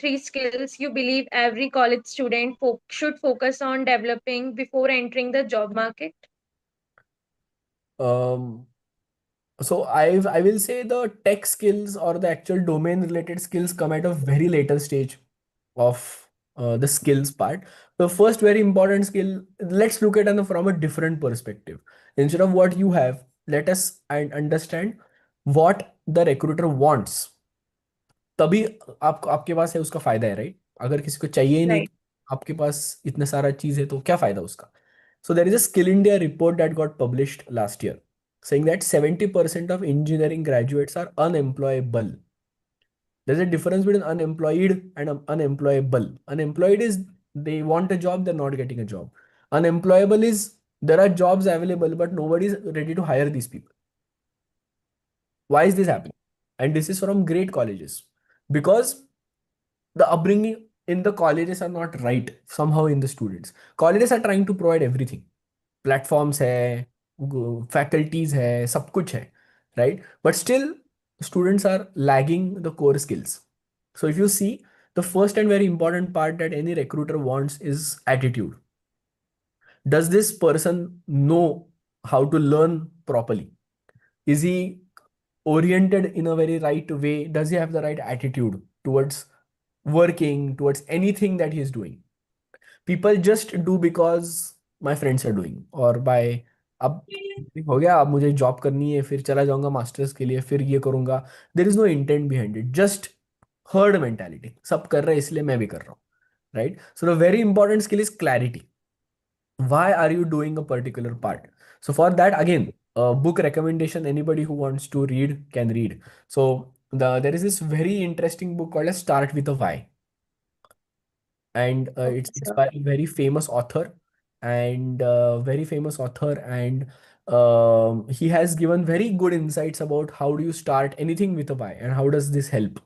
three skills you believe every college student should focus on developing before entering the job market? Um, so I will say the tech skills or the actual domain related skills come at a very later stage of the skills part. The first very important skill, let's look at it from a different perspective. Instead of what you have, let us and understand what the recruiter wants. तभी आप आपके पास है उसका फायदा है, right? अगर किसी को चाहिए ही नहीं Right. तो आपके पास इतना सारा चीज है तो क्या फायदा उसका? So there is a Skill India report that got published last year saying that 70% of engineering graduates are unemployable. There's a difference between unemployed and unemployable. Unemployed is they want a job, they're not getting a job. Unemployable is there are jobs available, but nobody is ready to hire these people. Why is this happening? And this is from great colleges because the upbringing in the colleges are not right somehow in the students. Colleges are trying to provide everything. Platforms है, faculties है, सब कुछ है, right? But still, students are lagging the core skills. So if you see, the first and very important part that any recruiter wants is attitude. Does this person know how to learn properly? Is he oriented in a very right way? Does he have the right attitude towards working, towards anything that he is doing? People just do because my friends are doing और by अब हो गया, अब मुझे job करनी है, फिर चला जाऊंगा मास्टर्स के लिए, फिर ये करूंगा. There is no intent behind it, just herd mentality. सब कर रहे हैं इसलिए मैं भी कर रहा हूँ, right? So the very important skill is clarity. Why are you doing a particular part? So for that, again, a book recommendation, anybody who wants to read can read. So there is this very interesting book called as Start with a Why, and Okay, it's sir. by a very famous author, and he has given very good insights about how do you start anything with a why and how does this help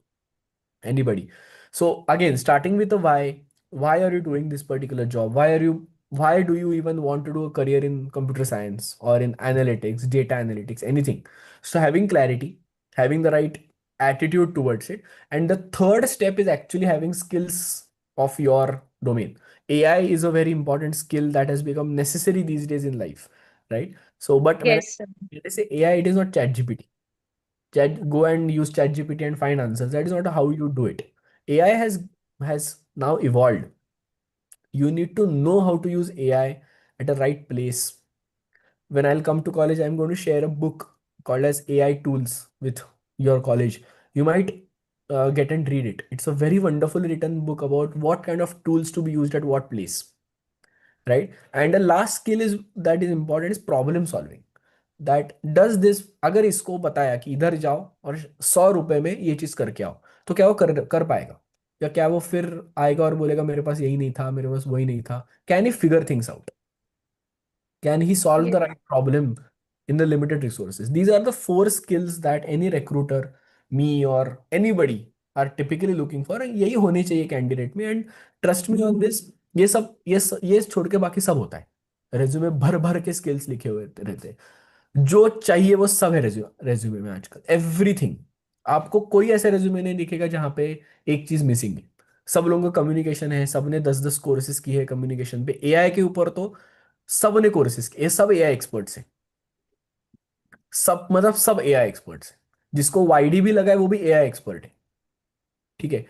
anybody. So again, starting with a why are you doing this particular job? Why do you even want to do a career in computer science or in analytics, data analytics, anything? So having clarity, having the right attitude towards it. And the third step is actually having skills of your domain. AI is a very important skill that has become necessary these days in life, right? So, but Yes, sir. when I say AI, it is not ChatGPT. Go and use ChatGPT and find answers. That is not how you do it. AI has now evolved. You need to know how to use AI at the right place. When I'll come to college, I'm going to share a book called as AI Tools with your college. You might get and read it. It's a very wonderfully written book about what kind of tools to be used at what place, right? And the last skill is that is important is problem solving. That does this, अगर इसको बताया कि इधर जाओ और 100 रुपए में ये चीज करके आओ, तो क्या वो कर कर पाएगा? या क्या वो फिर आएगा और बोलेगा मेरे पास यही नहीं था, मेरे पास वही नहीं था? Can he figure things out? Can he solve Yes. the right problem in the limited resources? These are the four skills that any recruiter, me or anybody are typically looking for. And यही होने चाहिए candidate में. And trust me on this, ये छोड़ के बाकी सब होता है. रेज्यूमे भर भर के स्किल्स लिखे हुए रहते हैं. जो चाहिए वो सब है रेज्यूमे में आजकल, एवरीथिंग. आपको कोई ऐसा रेज्यूमे नहीं दिखेगा जहां पे एक चीज मिसिंग है. सब लोगों का कम्युनिकेशन है, सबने 10-10 कोर्सेज की है कम्युनिकेशन पे. एआई के ऊपर तो सबने कोर्सेज किए, सब एआई एक्सपर्ट्स हैं. सब मतलब सब एआई एक्सपर्ट्स हैं. जिसको वाईडी भी लगा है वो भी एआई एक्सपर्ट है, ठीक है?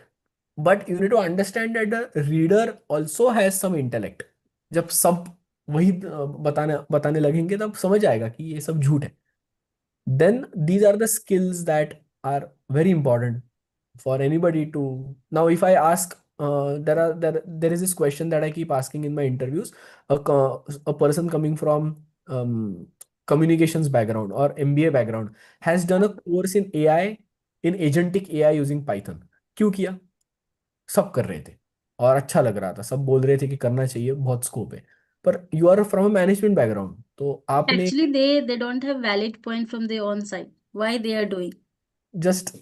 But you need to understand that the reader also has some intellect. जब सब वही बताने बताने लगेंगे तब समझ आएगा कि ये सब झूठ है. Then these are the skills that are very important for anybody to. Now if I ask, there is this question that I keep asking in my interviews. A person coming from communications background or MBA background has done a course in AI, in agentic AI using Python. क्यों किया? सब कर रहे थे और अच्छा लग रहा था, सब बोल रहे थे कि करना चाहिए, बहुत स्कोप है. पर you are from a management background, तो आपने Actually, they don't have valid point from their own side. Why they are doing? Just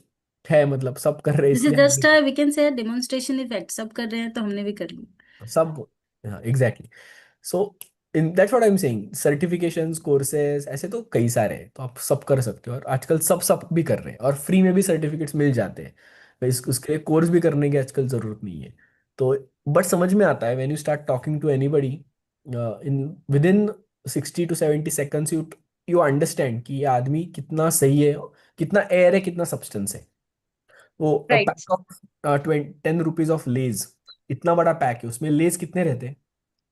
है, मतलब सब कर रहे हैं This is इसलिए just हमने a we can say a demonstration effect. सब कर रहे हैं तो हमने भी कर लिया. सब. Exactly. So in that's what I am saying. Certifications, courses ऐसे तो कई सारे हैं, तो आप सब कर सकते हो. और आजकल सब सब भी कर रहे हैं और फ्री में भी सर्टिफिकेट्स मिल जाते हैं. उसके लिए कोर्स भी करने की आजकल जरूरत नहीं है। तो बट समझ में आता है when you start talking to anybody in within 60 to 70 seconds you understand कि ये आदमी कितना सही है, कितना एयर है, कितना सब्सटेंस है। वो right. Pack of 10 rupees of Lay's, इतना बड़ा पैक है, उसमें लेज कितने रहते हैं?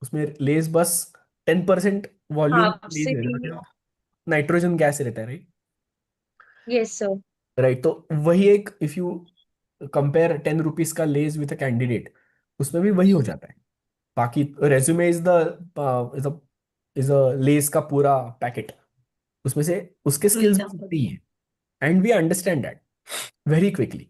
उसमें लेज बस 10% वॉल्यूम हाफ लेज से रहता भी। है, नाइट्रोजन गैस रहता है, राइट? Yes sir. राइट, तो वही एक, इफ यू कंपेयर 10 रुपीज का लेज विथ अ कैंडिडेट, उसमें भी वही हो जाता है। बाकी रेज्यूमे इज अ लेज का पूरा पैकेट, उसमें से उसके true स्किल्स example. भी है, and we understand that very quickly.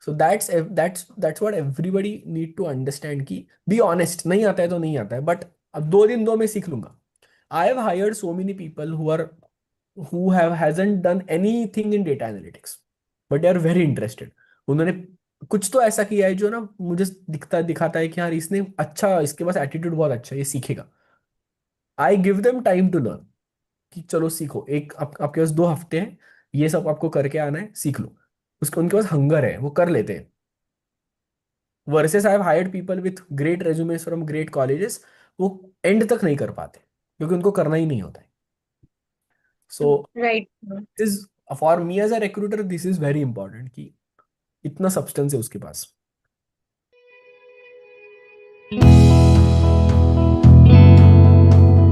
So that's what everybody need to understand कि बी ऑनेस्ट, नहीं आता है तो नहीं आता है, बट अब 2 दिन 2 में सीख लूंगा। I have hired so many people who have hasn't done anything in data analytics, but they are very interested. उन्होंने कुछ तो ऐसा किया है जो ना मुझे दिखाता है कि यार इसने अच्छा, इसके पास एटीट्यूड बहुत अच्छा है, ये सीखेगा। I give them time to learn, कि चलो सीखो, आपके पास 2 हफ्ते हैं, ये सब आपको करके आना है, सीख लो। उसके उनके पास हंगर है, वो कर लेते हैं। Versus I have hired people with great resumes from great colleges, वो एंड तक नहीं कर पाते क्योंकि उनको करना ही नहीं होता है। So right. Is for me as a recruiter this is very important कि इतना सब्सटेंस है उसके पास।